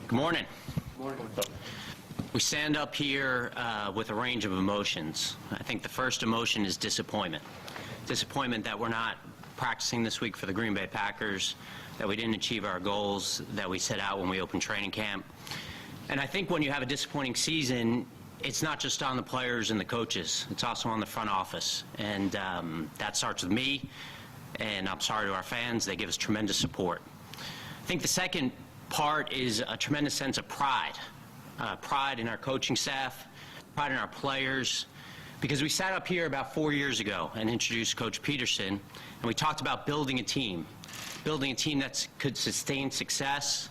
Good morning. Good morning. We stand up here with a range of emotions. I think the first emotion is disappointment. Disappointment that we're not practicing this week for the Green Bay Packers, that we didn't achieve our goals that we set out when we opened training camp. And I think when you have a disappointing season, it's not just on the players and the coaches. It's also on the front office. And that starts with me, and I'm sorry to our fans. They give us tremendous support. I think the second part is a tremendous sense of pride. Pride in our coaching staff, pride in our players, because we sat up here about 4 years ago and introduced Coach Pederson, and we talked about building a team that could sustain success,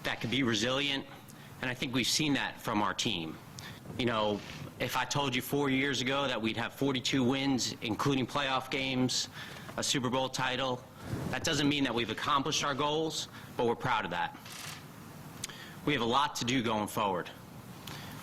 that could be resilient, and I think we've seen that from our team. You know, if I told you 4 years ago that we'd have 42 wins, including playoff games, a Super Bowl title, that doesn't mean that we've accomplished our goals, but we're proud of that. We have a lot to do going forward.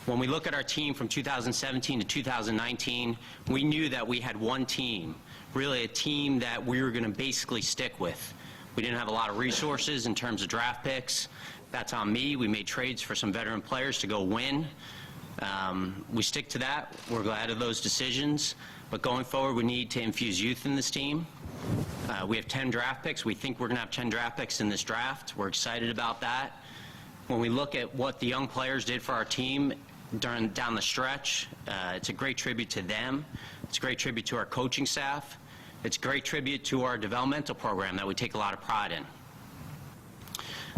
When we look at our team from 2017 to 2019, we knew that we had one team, really a team that we were going to basically stick with. We didn't have a lot of resources in terms of draft picks. That's on me. We made trades for some veteran players to go win. We stick to that. We're glad of those decisions. But going forward, we need to infuse youth in this team. We have 10 draft picks. We think we're going to have 10 draft picks in this draft. We're excited about that. When we look at what the young players did for our team down the stretch, it's a great tribute to them. It's a great tribute to our coaching staff. It's a great tribute to our developmental program that we take a lot of pride in.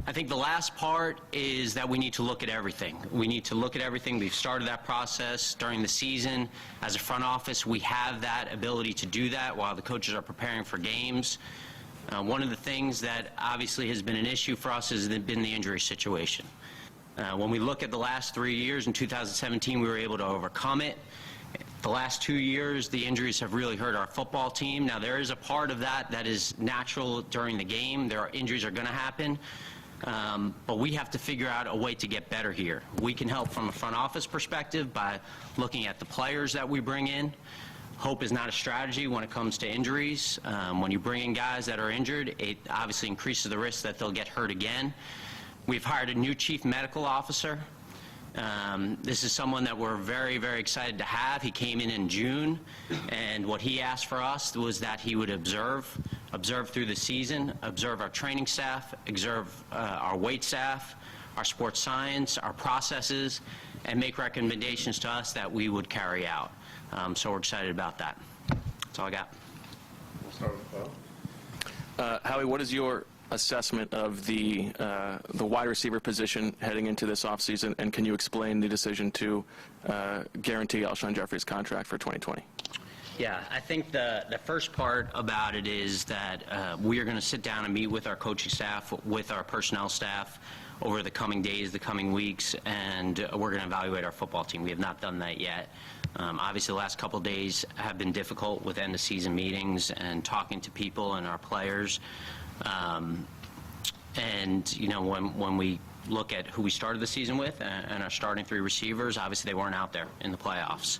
I think the last part is that we need to look at everything. We need to look at everything. We've started that process during the season. As a front office, we have that ability to do that while the coaches are preparing for games. One of the things that obviously has been an issue for us has been the injury situation. When we look at the last 3 years, in 2017 we were able to overcome it. The last 2 years, the injuries have really hurt our football team. Now, there is a part of that that is natural during the game. Injuries are going to happen. But we have to figure out a way to get better here. We can help from a front office perspective by looking at the players that we bring in. Hope is not a strategy when it comes to injuries. When you bring in guys that are injured, it obviously increases the risk that they'll get hurt again. We've hired a new chief medical officer. This is someone that we're very, very excited to have. He came in June, and what he asked for us was that he would observe through the season, observe our training staff, observe our weight staff, our sports science, our processes, and make recommendations to us that we would carry out. So we're excited about that. That's all I got. We'll start with Bo. Howie, what is your assessment of the wide receiver position heading into this offseason, and can you explain the decision to guarantee Alshon Jeffrey's contract for 2020? Yeah, I think the first part about it is that we are going to sit down and meet with our coaching staff, with our personnel staff over the coming days, the coming weeks, and we're going to evaluate our football team. We have not done that yet. Obviously, the last couple of days have been difficult with end-of-season meetings and talking to people and our players. And, you know, when we look at who we started the season with and our starting 3 receivers, obviously they weren't out there in the playoffs.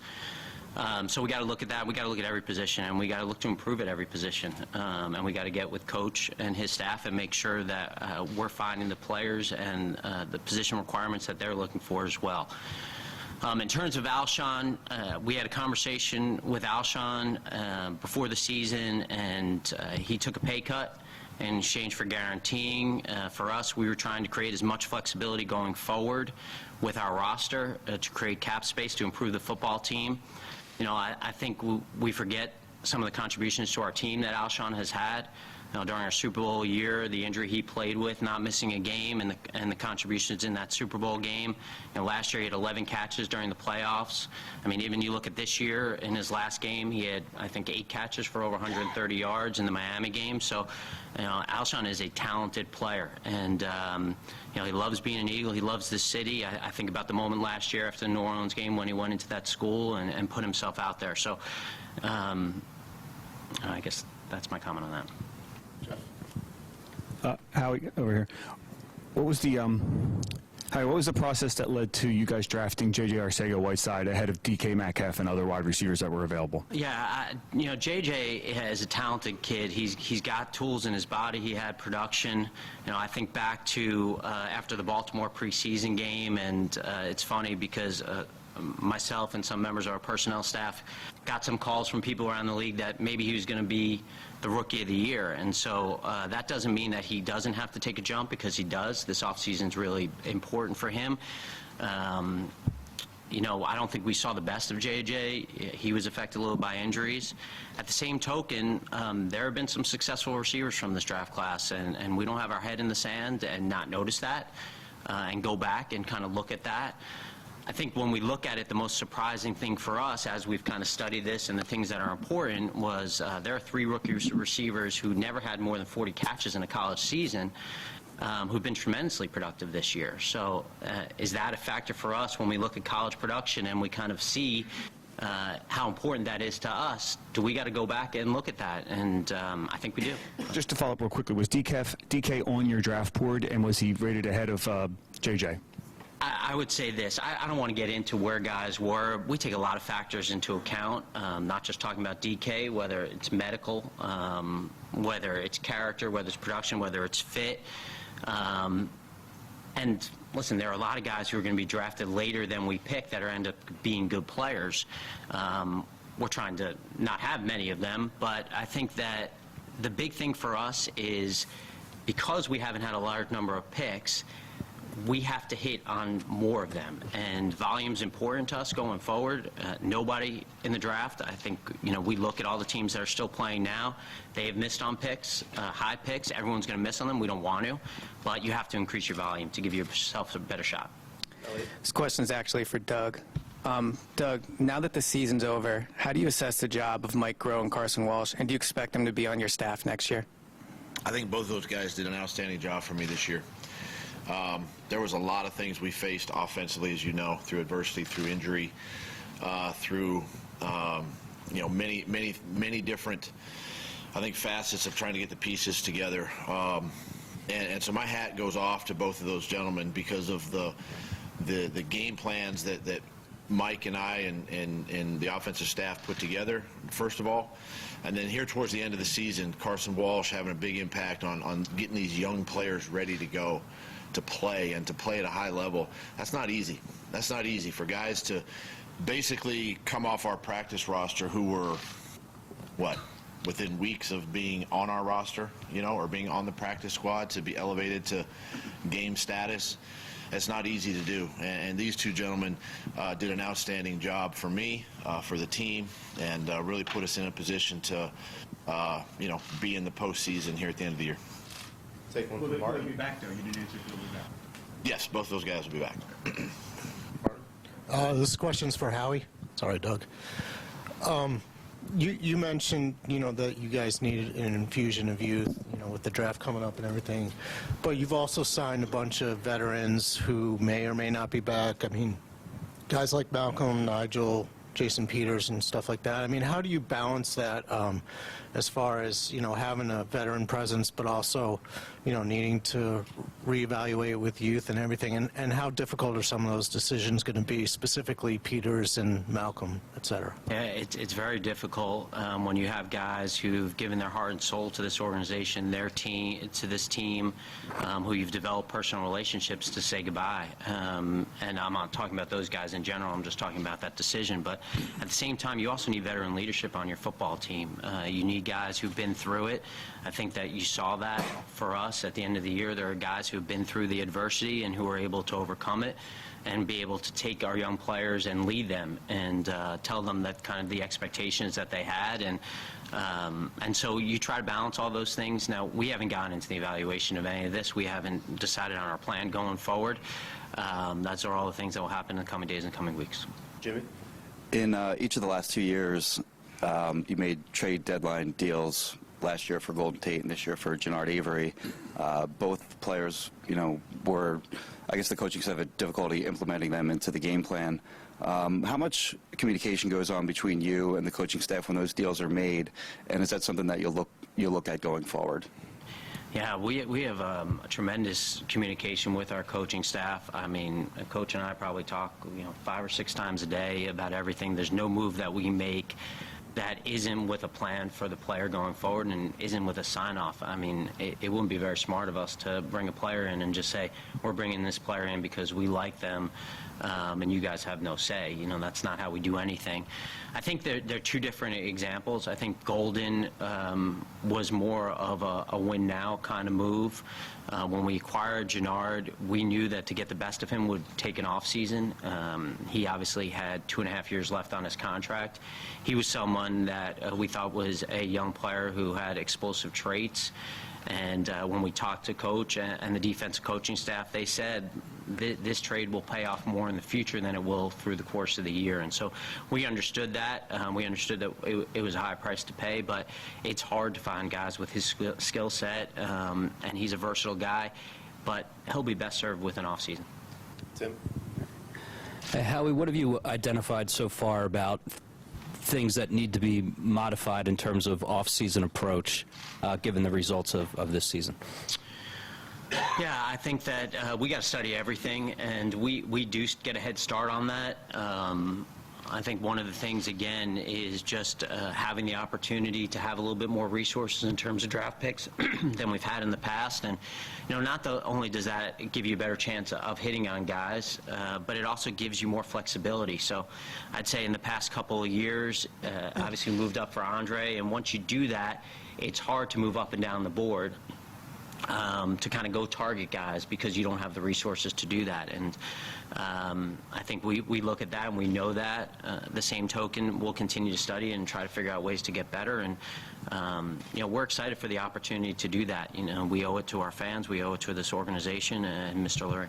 So we got to look at that. We got to look at every position, and we got to look to improve at every position. And we got to get with Coach and his staff and make sure that we're finding the players and the position requirements that they're looking for as well. In terms of Alshon, we had a conversation with Alshon before the season, and he took a pay cut in exchange for guaranteeing. For us, we were trying to create as much flexibility going forward with our roster to create cap space to improve the football team. You know, I think we forget some of the contributions to our team that Alshon has had. You know, during our Super Bowl year, the injury he played with, not missing a game, and the contributions in that Super Bowl game. You know, last year he had 11 catches during the playoffs. I mean, even you look at this year, in his last game, he had, I think, 8 catches for over 130 yards in the Miami game. So, you know, Alshon is a talented player, and you know, he loves being an Eagle. He loves this city. I think about the moment last year after the New Orleans game when he went into that school and put himself out there. So, I guess that's my comment on that. Howie, over here. What was the Hi, what was the process that led to you guys drafting J.J. Arcega-Whiteside ahead of DK Metcalf and other wide receivers that were available? Yeah, J.J. is a talented kid. He's got tools in his body. He had production. I think back to after the Baltimore preseason game, and it's funny because myself and some members of our personnel staff got some calls from people around the league that maybe he was going to be the Rookie of the Year. And so that doesn't mean that he doesn't have to take a jump, because he does. This offseason is really important for him. I don't think we saw the best of J.J. He was affected a little by injuries. At the same token, there have been some successful receivers from this draft class, and we don't have our head in the sand and not notice that and go back and kind of look at that. I think when we look at it, the most surprising thing for us, as we've kind of studied this and the things that are important, was there are 3 rookie receivers who never had more than 40 catches in a college season who've been tremendously productive this year. So is that a factor for us when we look at college production and we kind of see how important that is to us? Do we got to go back and look at that? And I think we do. Just to follow up real quickly, was DK on your draft board, and was he rated ahead of J.J.? I would say this. I don't want to get into where guys were. We take a lot of factors into account, not just talking about DK, whether it's medical, whether it's character, whether it's production, whether it's fit. And listen, there are a lot of guys who are going to be drafted later than we pick that are end up being good players. We're trying to not have many of them, but I think that the big thing for us is, because we haven't had a large number of picks, we have to hit on more of them, and volume's important to us going forward. Nobody in the draft, I think, we look at all the teams that are still playing now. They have missed on picks, high picks. Everyone's going to miss on them. We don't want to, but you have to increase your volume to give yourself a better shot. This question is actually for Doug. Doug, now that the season's over, how do you assess the job of Mike Groh and Carson Walsh, and do you expect them to be on your staff next year? I think both of those guys did an outstanding job for me this year. There was a lot of things we faced offensively, as you know, through adversity, through injury, through many different, I think, facets of trying to get the pieces together. And so my hat goes off to both of those gentlemen because of the game plans that Mike and I and the offensive staff put together, first of all. And then here towards the end of the season, Carson Walsh having a big impact on getting these young players ready to go to play, and to play at a high level. That's not easy. That's not easy for guys to basically come off our practice roster who were, within weeks of being on our roster, or being on the practice squad, to be elevated to game status. It's not easy to do, and these two gentlemen did an outstanding job for me, for the team, and really put us in a position to, be in the postseason here at the end of the year. Take one from Martin. Will they be back, though? You didn't answer if they'll be back. Yes, both those guys will be back. This question's for Howie. Sorry, Doug. You mentioned, that you guys needed an infusion of youth, with the draft coming up and everything. But you've also signed a bunch of veterans who may or may not be back. I mean, guys like Malcolm, Nigel, Jason Peters and stuff like that. I mean, how do you balance that as far as, having a veteran presence, but also, needing to reevaluate with youth and everything? And how difficult are some of those decisions going to be, specifically Peters and Malcolm, et cetera? Yeah, it's very difficult when you have guys who've given their heart and soul to this organization, their team, to this team, who you've developed personal relationships, to say goodbye. And I'm not talking about those guys in general. I'm just talking about that decision. But at the same time, you also need veteran leadership on your football team. You need guys who've been through it. I think that you saw that for us at the end of the year. There are guys who've been through the adversity and who are able to overcome it and be able to take our young players and lead them and tell them that kind of the expectations that they had. And so you try to balance all those things. Now, we haven't gotten into the evaluation of any of this. We haven't decided on our plan going forward. Those are all the things that will happen in the coming days and coming weeks. Jimmy? In each of the last 2 years, you made trade deadline deals. Last year for Golden Tate and this year for Jannard Avery. Both players, were, I guess the coaching staff had difficulty implementing them into the game plan. How much communication goes on between you and the coaching staff when those deals are made, and is that something that you'll look at going forward? Yeah, we have a tremendous communication with our coaching staff. I mean, Coach and I probably talk, 5 or 6 times a day about everything. There's no move that we make that isn't with a plan for the player going forward and isn't with a sign-off. I mean, it wouldn't be very smart of us to bring a player in and just say, we're bringing this player in because we like them, and you guys have no say. That's not how we do anything. I think they're two different examples. I think Golden was more of a win-now kind of move. When we acquired Gennard, we knew that to get the best of him would take an offseason. He obviously had 2.5 years left on his contract. He was someone that we thought was a young player who had explosive traits. And when we talked to Coach and the defensive coaching staff, they said this trade will pay off more in the future than it will through the course of the year. And so we understood that. We understood that it was a high price to pay, but it's hard to find guys with his skill set, and he's a versatile guy, but he'll be best served with an offseason. Tim? Hey, Howie, what have you identified so far about things that need to be modified in terms of off-season approach, given the results of this season? Yeah, I think that we got to study everything, and we do get a head start on that. I think one of the things, again, is just having the opportunity to have a little bit more resources in terms of draft picks than we've had in the past. And, not only does that give you a better chance of hitting on guys, but it also gives you more flexibility. So I'd say in the past couple of years, obviously we moved up for Andre, and once you do that, it's hard to move up and down the board. To kind of go target guys because you don't have the resources to do that. And I think we look at that and we know that. The same token, we'll continue to study and try to figure out ways to get better. And, we're excited for the opportunity to do that. We owe it to our fans. We owe it to this organization and Mr. Lurie.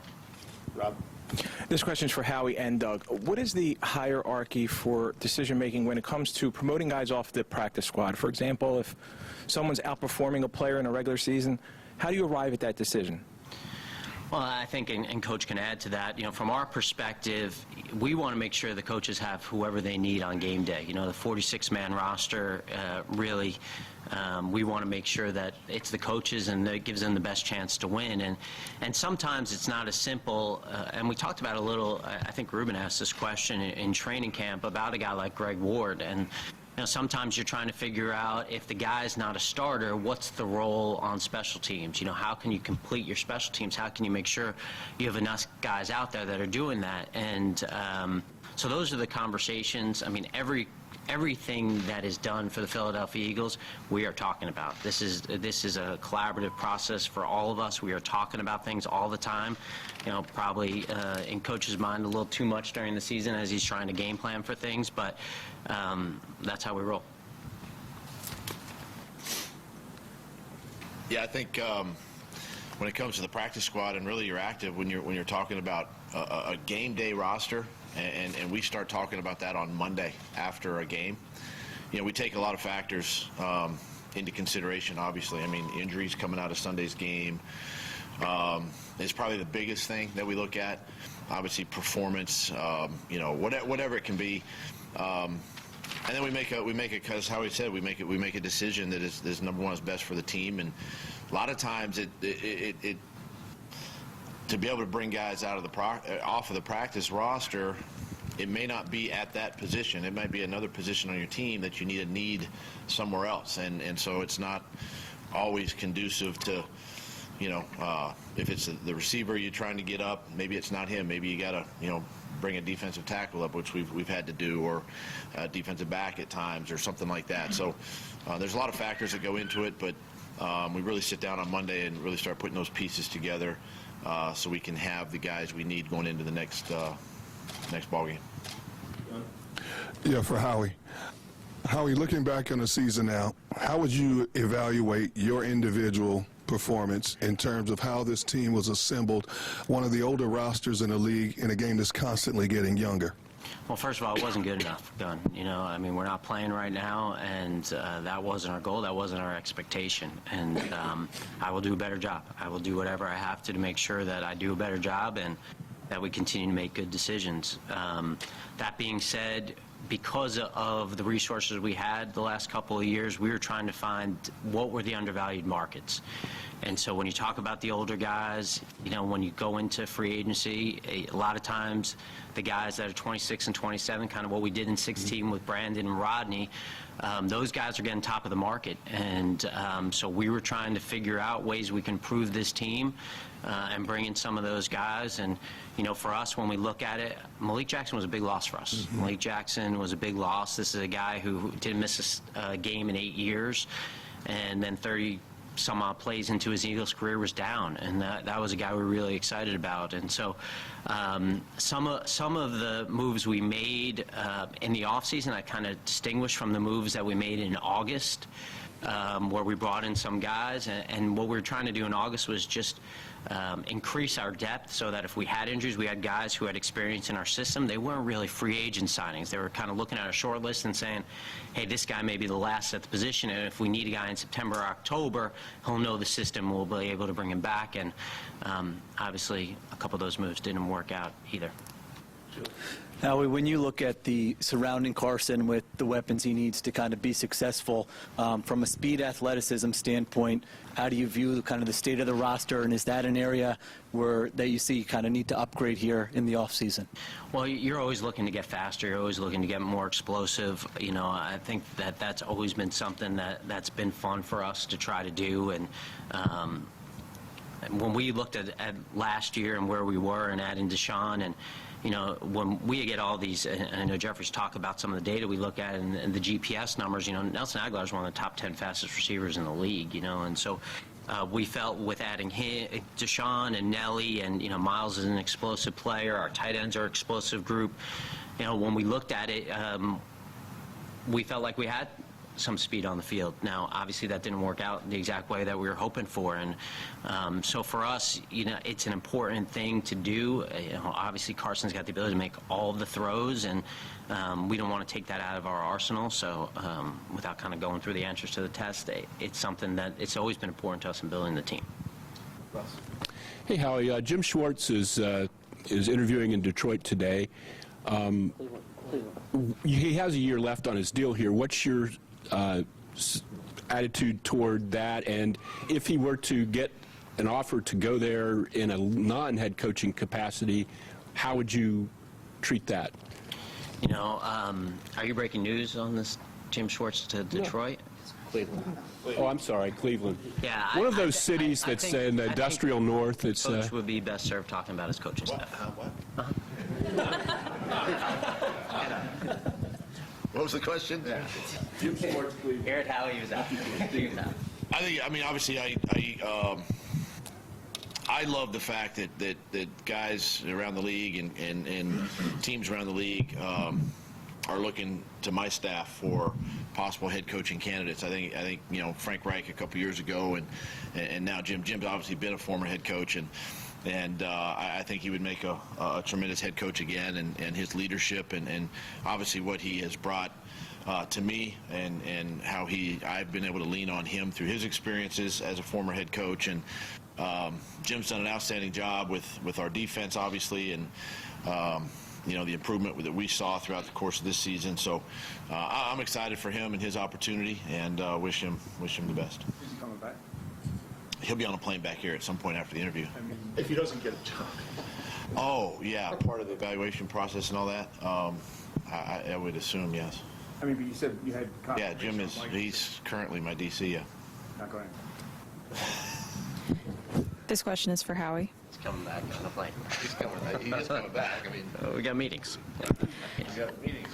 Rob? This question is for Howie and Doug. What is the hierarchy for decision-making when it comes to promoting guys off the practice squad? For example, if someone's outperforming a player in a regular season, how do you arrive at that decision? Well, I think, and Coach can add to that, from our perspective, we want to make sure the coaches have whoever they need on game day. The 46-man roster, really, we want to make sure that it's the coaches and that it gives them the best chance to win. And sometimes it's not as simple, and we talked about a little, I think Ruben asked this question in training camp about a guy like Greg Ward. And sometimes you're trying to figure out if the guy's not a starter, what's the role on special teams? How can you complete your special teams? How can you make sure you have enough guys out there that are doing that? And so those are the conversations. I mean, everything that is done for the Philadelphia Eagles, we are talking about. This is a collaborative process for all of us. We are talking about things all the time. Probably in Coach's mind a little too much during the season as he's trying to game plan for things, but that's how we roll. Yeah, I think when it comes to the practice squad and really you're active when you're talking about a game day roster, and we start talking about that on Monday after a game. We take a lot of factors into consideration, obviously. I mean, injuries coming out of Sunday's game is probably the biggest thing that we look at. Obviously, performance, whatever it can be. And then we make it, because Howie said, we make a decision that is number one is best for the team. And a lot of times it to be able to bring guys out of off of the practice roster, it may not be at that position. It might be another position on your team that you need somewhere else. And so it's not always conducive to, if it's the receiver you're trying to get up, maybe it's not him. Maybe you got to, bring a defensive tackle up, which we've had to do, or a defensive back at times, or something like that. So there's a lot of factors that go into it, but we really sit down on Monday and really start putting those pieces together so we can have the guys we need going into the next ball game. Yeah, for Howie. Howie, looking back on the season now, how would you evaluate your individual performance in terms of how this team was assembled, one of the older rosters in the league in a game that's constantly getting younger? Well, first of all, it wasn't good enough, Gunn. I mean, we're not playing right now, and that wasn't our goal. That wasn't our expectation. And I will do a better job. I will do whatever I have to make sure that I do a better job and that we continue to make good decisions. That being said, because of the resources we had the last couple of years, we were trying to find what were the undervalued markets. And so when you talk about the older guys, when you go into free agency, a lot of times the guys that are 26 and 27, kind of what we did in 16 with Brandon and Rodney, those guys are getting top of the market. And so we were trying to figure out ways we can improve this team and bring in some of those guys. And, for us, when we look at it, Malik Jackson was a big loss for us. Malik Jackson was a big loss. This is a guy who didn't miss a game in 8 years, and then 30-some-odd plays into his Eagles career was down, and that was a guy we were really excited about. And so some of the moves we made in the offseason I kind of distinguished from the moves that we made in August, where we brought in some guys, and what we were trying to do in August was just increase our depth so that if we had injuries, we had guys who had experience in our system. They weren't really free agent signings. They were kind of looking at a short list and saying, hey, this guy may be the last at the position, and if we need a guy in September or October, he'll know the system, we'll be able to bring him back. And obviously, a couple of those moves didn't work out either. Howie, when you look at the surrounding Carson with the weapons he needs to kind of be successful, from a speed athleticism standpoint, how do you view kind of the state of the roster, and is that an area that you see you kind of need to upgrade here in the offseason? Well, you're always looking to get faster. You're always looking to get more explosive. I think that's always been something that's been fun for us to try to do. And when we looked at last year and where we were and adding Deshaun, and when we get all these, and I know Jeffrey's talked about some of the data we look at and the GPS numbers, Nelson Aguilar is one of the top 10 fastest receivers in the league, and so we felt with adding Deshaun and Nelly, and, Miles is an explosive player, our tight ends are an explosive group, when we looked at it, we felt like we had some speed on the field. Now, obviously, that didn't work out the exact way that we were hoping for, and so for us, it's an important thing to do. Obviously, Carson's got the ability to make all of the throws, and we don't want to take that out of our arsenal. So, without kind of going through the answers to the test, it's something that it's always been important to us in building the team. Hey, Howie, Jim Schwartz is interviewing in Detroit today. He has a year left on his deal here. What's your attitude toward that, and if he were to get an offer to go there in a non-head coaching capacity, how would you treat that? Are you breaking news on this Jim Schwartz to Detroit? Cleveland. Oh, I'm sorry, Cleveland. Yeah, one of those cities that's in the industrial north. It's coach would be best served talking about his coaching staff. What? What was the question? Jim Schwartz, Cleveland. Here at Howie, he was out. Obviously, I love the fact that guys around the league and teams around the league are looking to my staff for possible head coaching candidates. I think Frank Reich a couple years ago, and now Jim's obviously been a former head coach, and I think he would make a tremendous head coach again, and his leadership and obviously what he has brought to me, and how I've been able to lean on him through his experiences as a former head coach. And Jim's done an outstanding job with our defense, obviously, and the improvement that we saw throughout the course of this season. So I'm excited for him and his opportunity, and wish him the best. Is he coming back? He'll be on a plane back here at some point after the interview. If he doesn't get a job. Oh, yeah, part of the evaluation process and all that. I would assume, yes. But you said you had. Yeah, Jim he's currently my DC. Yeah. Not going. This question is for Howie. He's coming back on the plane. He's coming back. We got meetings. We got meetings.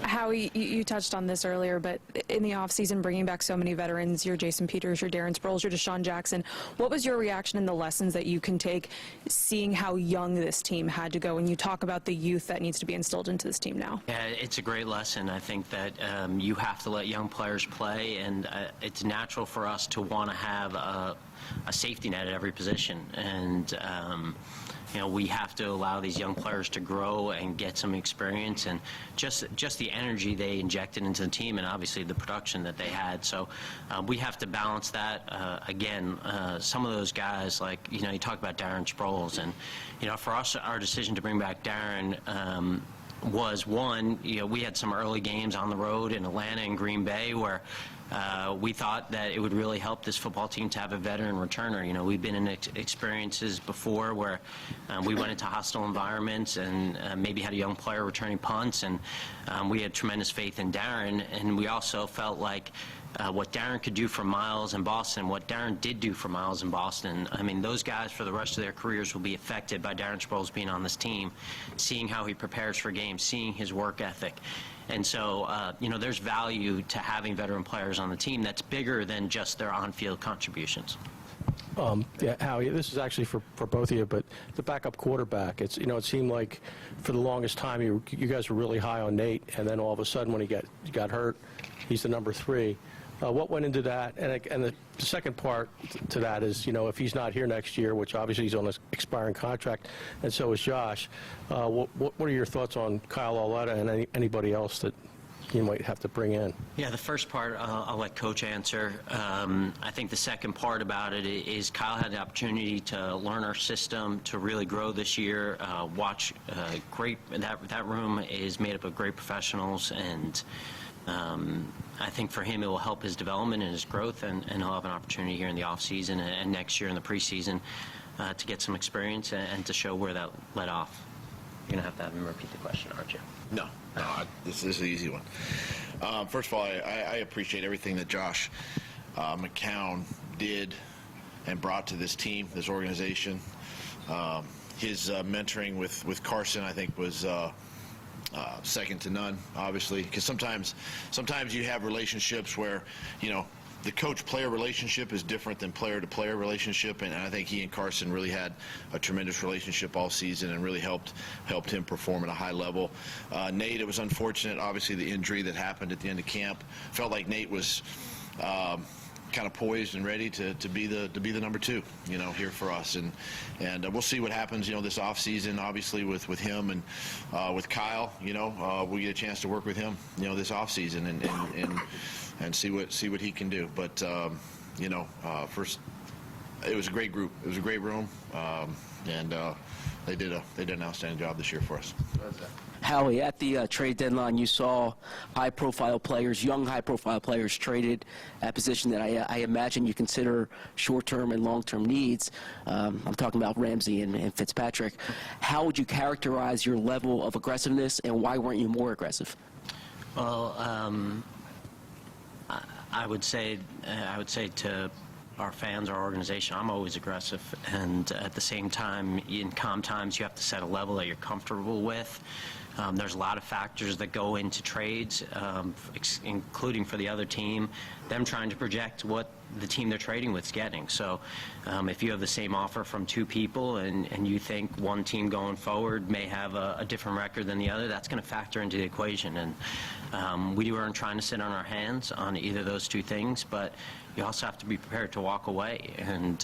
Howie, you touched on this earlier, but in the offseason, bringing back so many veterans, your Jason Peters, your Darren Sproles, your Deshaun Jackson, what was your reaction and the lessons that you can take seeing how young this team had to go? And you talk about the youth that needs to be instilled into this team now. Yeah, it's a great lesson. I think that you have to let young players play, and it's natural for us to want to have a safety net at every position. And we have to allow these young players to grow and get some experience, and just the energy they injected into the team, and obviously the production that they had. So we have to balance that. Again, some of those guys, like, you talk about Darren Sproles, and, for us, our decision to bring back Darren was, one, we had some early games on the road in Atlanta and Green Bay where we thought that it would really help this football team to have a veteran returner. You know, we've been in experiences before where we went into hostile environments and maybe had a young player returning punts, and we had tremendous faith in Darren, and we also felt like what Darren could do for Miles in Boston, what Darren did do for Miles in Boston, I mean, those guys for the rest of their careers will be affected by Darren Sproles being on this team, seeing how he prepares for games, seeing his work ethic. And so, you know, there's value to having veteran players on the team that's bigger than just their on-field contributions. Yeah, Howie, this is actually for both of you, but the backup quarterback, it's, you know, it seemed like for the longest time you guys were really high on Nate, and then all of a sudden when he got hurt, he's the number 3. What went into that? And the second part to that is, you know, if he's not here next year, which obviously he's on an expiring contract, and so is Josh, what are your thoughts on Kyle Auletta and anybody else that you might have to bring in? Yeah, the first part I'll let Coach answer. I think the second part about it is Kyle had the opportunity to learn our system, to really grow this year. Watch great. That room is made up of great professionals, and I think for him it will help his development and his growth, and he'll have an opportunity here in the offseason and next year in the preseason to get some experience and to show where that led off. You're going to have him repeat the question, aren't you? No, this is an easy one. First of all, I appreciate everything that Josh McCown did and brought to this team, this organization. His mentoring with Carson, I think, was second to none, obviously, because sometimes you have relationships where, you know, the coach-player relationship is different than player-to-player relationship, and I think he and Carson really had a tremendous relationship all season and really helped him perform at a high level. Nate, it was unfortunate, obviously, the injury that happened at the end of camp. Felt like Nate was kind of poised and ready to be the number 2, you know, here for us, and we'll see what happens, you know, this offseason, obviously with him and with Kyle. You know, we get a chance to work with him, you know, this offseason and see what he can do. But you know, first, it was a great group, it was a great room, and they did an outstanding job this year for us. Howie, at the trade deadline, you saw high-profile players, young high-profile players traded at a position that I imagine you consider short-term and long-term needs. I'm talking about Ramsey and Fitzpatrick. How would you characterize your level of aggressiveness, and why weren't you more aggressive? Well, I would say to our fans, our organization, I'm always aggressive, and at the same time, in calm times, you have to set a level that you're comfortable with. There's a lot of factors that go into trades, including for the other team, them trying to project what the team they're trading with is getting. So if you have the same offer from 2 people and you think one team going forward may have a different record than the other, that's going to factor into the equation. And we weren't trying to sit on our hands on either of those 2 things, but you also have to be prepared to walk away. And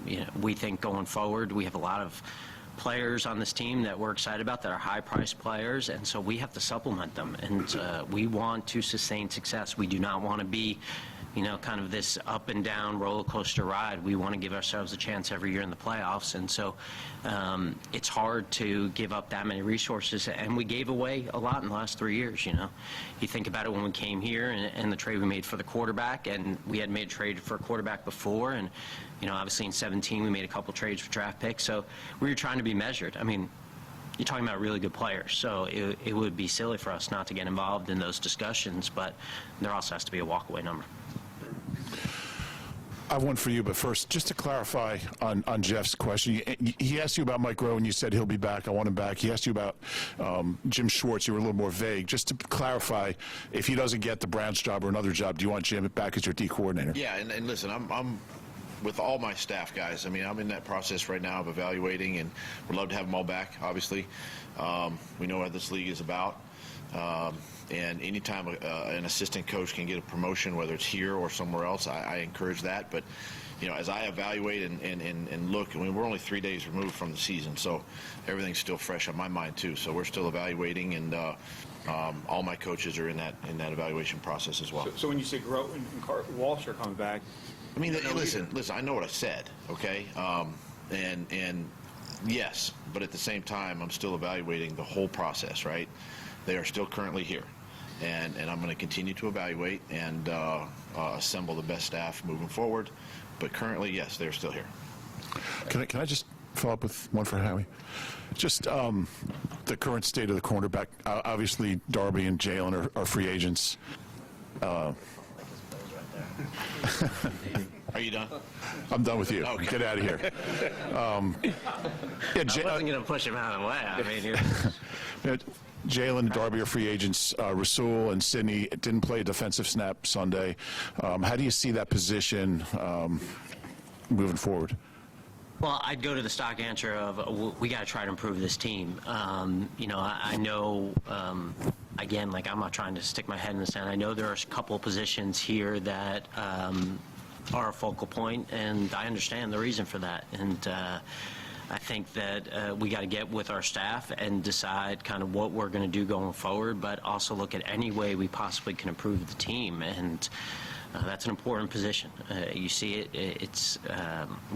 you know, we think going forward, we have a lot of players on this team that we're excited about that are high-priced players, and so we have to supplement them. And we want to sustain success. We do not want to be, you know, kind of this up and down roller coaster ride. We want to give ourselves a chance every year in the playoffs, and so it's hard to give up that many resources, and we gave away a lot in the last 3 years. You know, you think about it when we came here and the trade we made for the quarterback, and we had made a trade for a quarterback before, and you know, obviously in 17 we made a couple trades for draft picks, so we were trying to be measured. I mean, you're talking about really good players, so it would be silly for us not to get involved in those discussions, but there also has to be a walkaway number. I have one for you, but first, just to clarify on Jeff's question, he asked you about Mike Rowe, and you said he'll be back. I want him back. He asked you about Jim Schwartz. You were a little more vague. Just to clarify, if he doesn't get the Browns job or another job, do you want Jim back as your D coordinator? Yeah, and listen, I'm with all my staff guys. I mean, I'm in that process right now of evaluating, and would love to have them all back, obviously. We know what this league is about. And anytime an assistant coach can get a promotion, whether it's here or somewhere else, I encourage that. But, you know, as I evaluate and look, I mean, we're only 3 days removed from the season, so everything's still fresh on my mind too. So we're still evaluating, and all my coaches are in that evaluation process as well. So when you say Grow and Walsh are coming back, I mean, listen, I know what I said, okay? And yes, but at the same time, I'm still evaluating the whole process, right? They are still currently here. and I'm going to continue to evaluate and assemble the best staff moving forward. But currently, yes, they're still here. Can I just follow up with one for Howie? Just the current state of the cornerback. Obviously, Darby and Jalen are free agents. Are you done? I'm done with you. Okay. Get out of here. I wasn't going to push him out of the way. I mean, Jalen and Darby are free agents. Rasul and Sidney didn't play a defensive snap Sunday. How do you see that position moving forward? Well, I'd go to the stock answer of we got to try to improve this team. I know, again, like I'm not trying to stick my head in the sand. I know there are a couple of positions here that are a focal point, and I understand the reason for that. And I think that we got to get with our staff and decide kind of what we're going to do going forward, but also look at any way we possibly can improve the team. And that's an important position. You see it's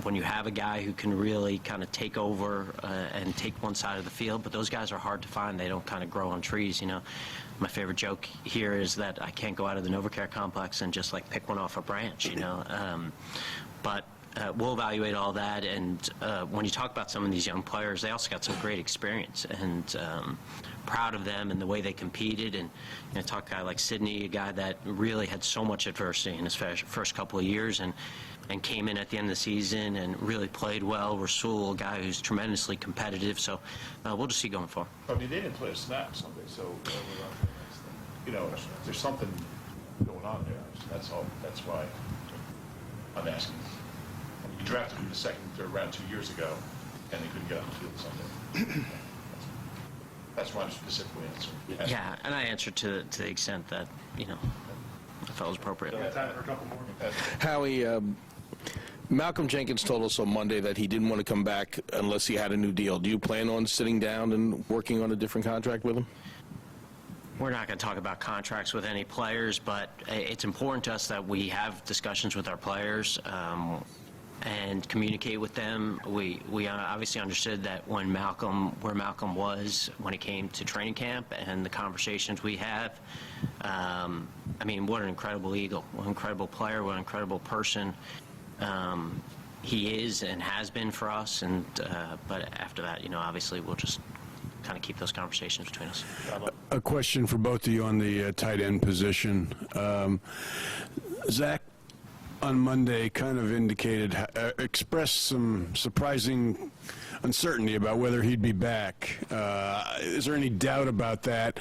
when you have a guy who can really kind of take over and take one side of the field, but those guys are hard to find. They don't kind of grow on trees, My favorite joke here is that I can't go out of the NovaCare complex and just like pick one off a branch, But we'll evaluate all that, and when you talk about some of these young players, they also got some great experience, and proud of them and the way they competed. And talk a guy like Sidney, a guy that really had so much adversity in his first couple of years, and came in at the end of the season and really played well. Rasul, a guy who's tremendously competitive, so we'll just see going forward. I mean, they didn't play a snap Sunday, so there's something going on there. That's all. That's why I'm asking. You drafted him in the second and third round 2 years ago, and they couldn't get on the field Sunday. That's why I'm specifically answering. Yeah, and I answered to the extent that, I felt was appropriate. Time for a couple more. Howie, Malcolm Jenkins told us on Monday that he didn't want to come back unless he had a new deal. Do you plan on sitting down and working on a different contract with him? We're not going to talk about contracts with any players, but it's important to us that we have discussions with our players and communicate with them. We obviously understood that where Malcolm was when it came to training camp and the conversations we have. What an incredible Eagle, what an incredible player, what an incredible person he is and has been for us. And but after that, obviously we'll just kind of keep those conversations between us. A question for both of you on the tight end position. Zach on Monday kind of expressed some surprising uncertainty about whether he'd be back. Is there any doubt about that?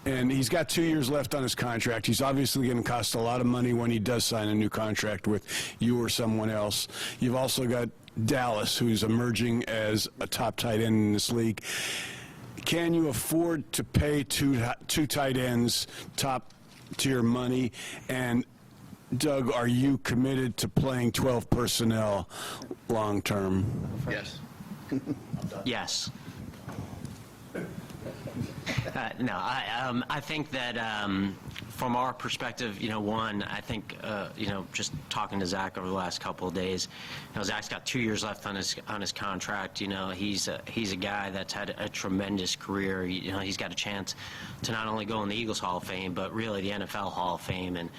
And he's got 2 years left on his contract. He's obviously going to cost a lot of money when he does sign a new contract with you or someone else. You've also got Dallas, who's emerging as a top tight end in this league. Can you afford to pay two tight ends top-tier money? And, Doug, are you committed to playing 12 personnel long-term? Yes. Yes. No, I think that from our perspective, one, I think, just talking to Zach over the last couple of days, Zach's got 2 years left on his contract. He's a guy that's had a tremendous career. He's got a chance to not only go in the Eagles Hall of Fame, but really the NFL Hall of Fame. And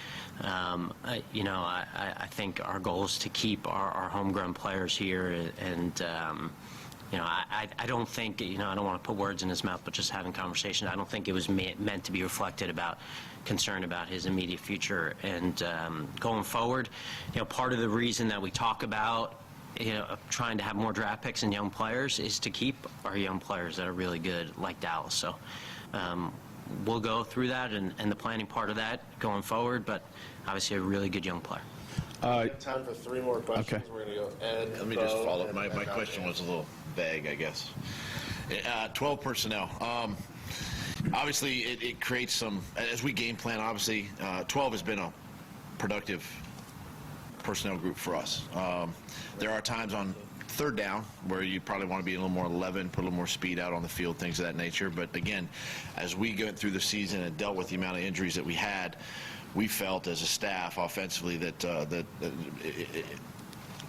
I think our goal is to keep our homegrown players here. And I don't think, I don't want to put words in his mouth, but just having conversations, I don't think it was meant to be reflected about concern about his immediate future. And going forward, part of the reason that we talk about, trying to have more draft picks and young players is to keep our young players that are really good, like Dallas. So we'll go through that and the planning part of that going forward, but obviously a really good young player. Time for 3 more questions. Okay. We're going to go Ed. Let me just follow up. My question was a little vague, I guess. 12 personnel. Obviously, it creates some, as we game plan, obviously, 12 has been a productive personnel group for us. There are times on third down where you probably want to be a little more 11, put a little more speed out on the field, things of that nature. But again, as we went through the season and dealt with the amount of injuries that we had, we felt as a staff offensively that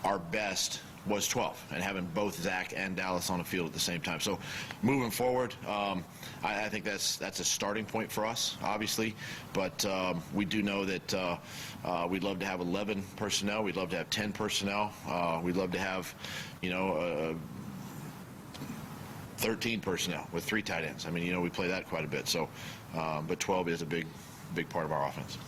our best was 12, and having both Zach and Dallas on the field at the same time. So moving forward, I think that's a starting point for us, obviously, but we do know that we'd love to have 11 personnel. We'd love to have 10 personnel. We'd love to have, 13 personnel with 3 tight ends. I mean, we play that quite a bit. So, but 12 is a big part of our offense.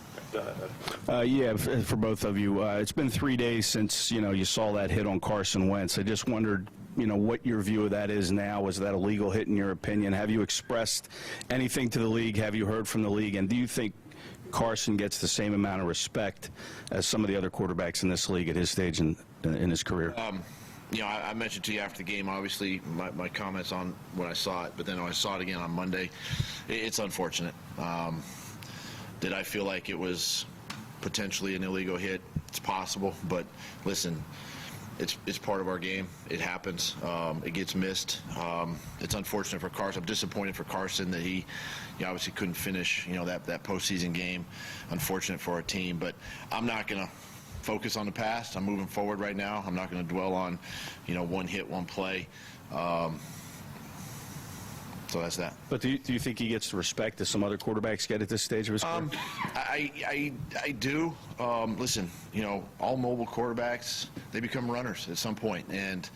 Yeah, for both of you. It's been 3 days since, you saw that hit on Carson Wentz. I just wondered, what your view of that is now. Was that a legal hit in your opinion? Have you expressed anything to the league? Have you heard from the league? And do you think Carson gets the same amount of respect as some of the other quarterbacks in this league at his stage in his career? I mentioned to you after the game, obviously, my comments on when I saw it, but then when I saw it again on Monday, it's unfortunate. Did I feel like it was potentially an illegal hit? It's possible, but listen, it's part of our game. It happens. It gets missed. It's unfortunate for Carson. I'm disappointed for Carson that he obviously couldn't finish, that postseason game. Unfortunate for our team, but I'm not going to focus on the past. I'm moving forward right now. I'm not going to dwell on, one hit, one play. So that's that. But do you think he gets the respect that some other quarterbacks get at this stage of his career? I do. Listen, all mobile quarterbacks, they become runners at some point, and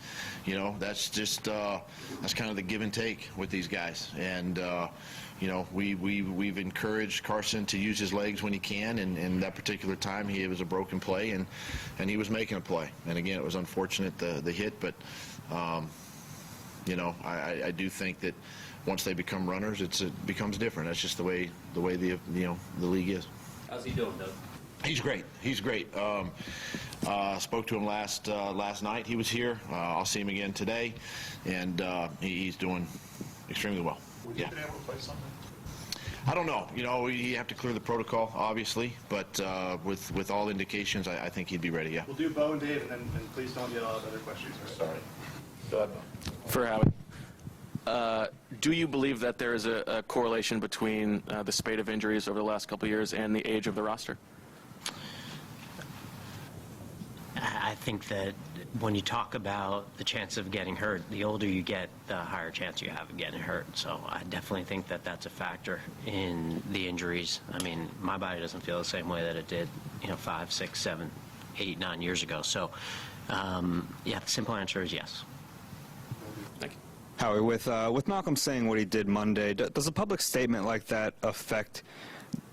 that's just that's kind of the give and take with these guys. And we've encouraged Carson to use his legs when he can, and in that particular time, it was a broken play, and he was making a play. And again, it was unfortunate the hit, but I do think that once they become runners, it becomes different. That's just the way the league is. How's he doing, Doug? He's great. He's great. Spoke to him last night. He was here. I'll see him again today, and he's doing extremely well. Would you have been able to play something? I don't know. You have to clear the protocol, obviously, but with all indications, I think he'd be ready. Yeah. We'll do Bo and Dave, and please don't get all the other questions. Sorry. Go ahead, Bo. For Howie. Do you believe that there is a correlation between the spate of injuries over the last couple of years and the age of the roster? I think that when you talk about the chance of getting hurt, the older you get, the higher chance you have of getting hurt. So I definitely think that that's a factor in the injuries. I mean, my body doesn't feel the same way that it did, 5, 6, 7, 8, 9 years ago. So, the simple answer is yes. Thank you. Howie, with Malcolm saying what he did Monday, does a public statement like that affect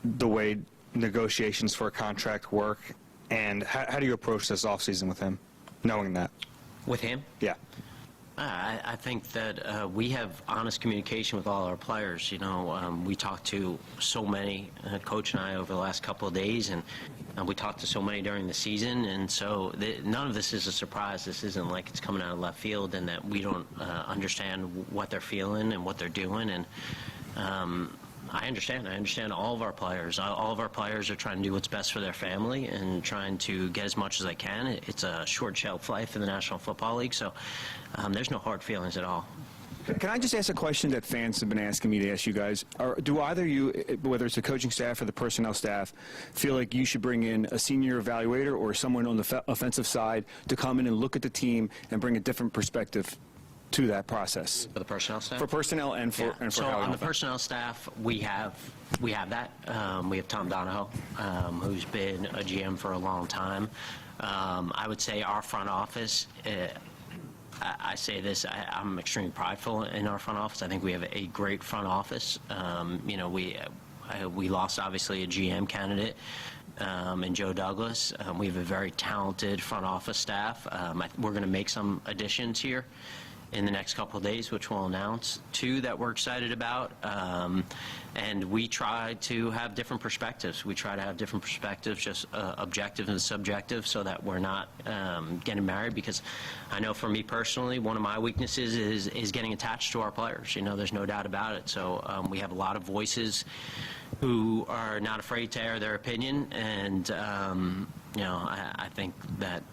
the way negotiations for a contract work? And how do you approach this offseason with him, knowing that? With him? Yeah. I think that we have honest communication with all our players. We talked to so many, Coach and I, over the last couple of days, and we talked to so many during the season, and so none of this is a surprise. This isn't like it's coming out of left field and that we don't understand what they're feeling and what they're doing. And I understand. I understand all of our players. All of our players are trying to do what's best for their family and trying to get as much as they can. It's a short shelf life in the National Football League, so there's no hard feelings at all. Can I just ask a question that fans have been asking me to ask you guys? Do either of you, whether it's the coaching staff or the personnel staff, feel like you should bring in a senior evaluator or someone on the offensive side to come in and look at the team and bring a different perspective to that process? For the personnel staff? For personnel and for So Howie on the offense. personnel staff, we have that. We have Tom Donahoe, who's been a GM for a long time. I would say our front office, I say this, I'm extremely prideful in our front office. I think we have a great front office. We lost, obviously, a GM candidate in Joe Douglas. We have a very talented front office staff. We're going to make some additions here in the next couple of days, which we'll announce, 2 that we're excited about. And we try to have different perspectives. We try to have different perspectives, just objective and subjective, so that we're not getting married. Because I know for me personally, one of my weaknesses is getting attached to our players. There's no doubt about it. So we have a lot of voices who are not afraid to air their opinion, and I think that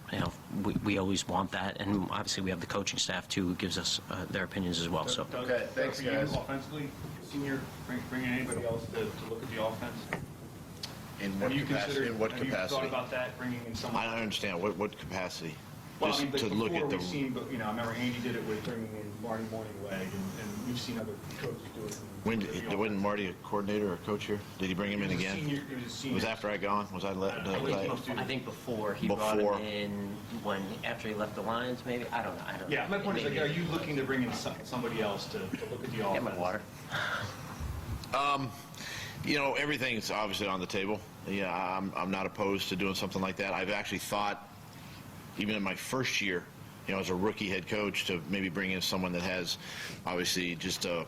we always want that, and obviously we have the coaching staff too, who gives us their opinions as well. So. Okay, thanks, guys. Offensively, senior, bringing anybody else to look at the offense. In what capacity? Have you thought about that, bringing in someone? I don't understand. What capacity? Well, just I mean, to look before at the. we've seen, but, I remember Andy did it with bringing in Marty Morningweg, and we've seen other coaches do it. Wasn't Marty a coordinator or coach here? Did he bring him in again? He was a senior. Was after I gone? Was I let? I think before he brought him in after he left the Lions, maybe. I don't know. Yeah, my point is, like, are you looking to bring in somebody else to look at the offense? Get my water. Everything's obviously on the table. Yeah, I'm not opposed to doing something like that. I've actually thought, even in my first year, as a rookie head coach, to maybe bring in someone that has obviously just a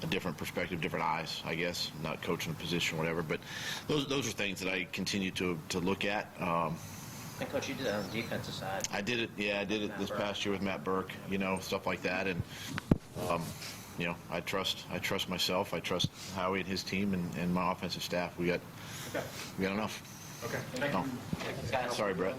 different perspective, different eyes, I guess, not coaching a position or whatever. But those are things that I continue to look at. And Coach, you did that on the defensive side. I did it. Yeah, I did it this past year with Matt Burke. Stuff like that. And I trust myself. I trust Howie and his team and my offensive staff. We got enough. Okay. Thank you. Sorry, Brett.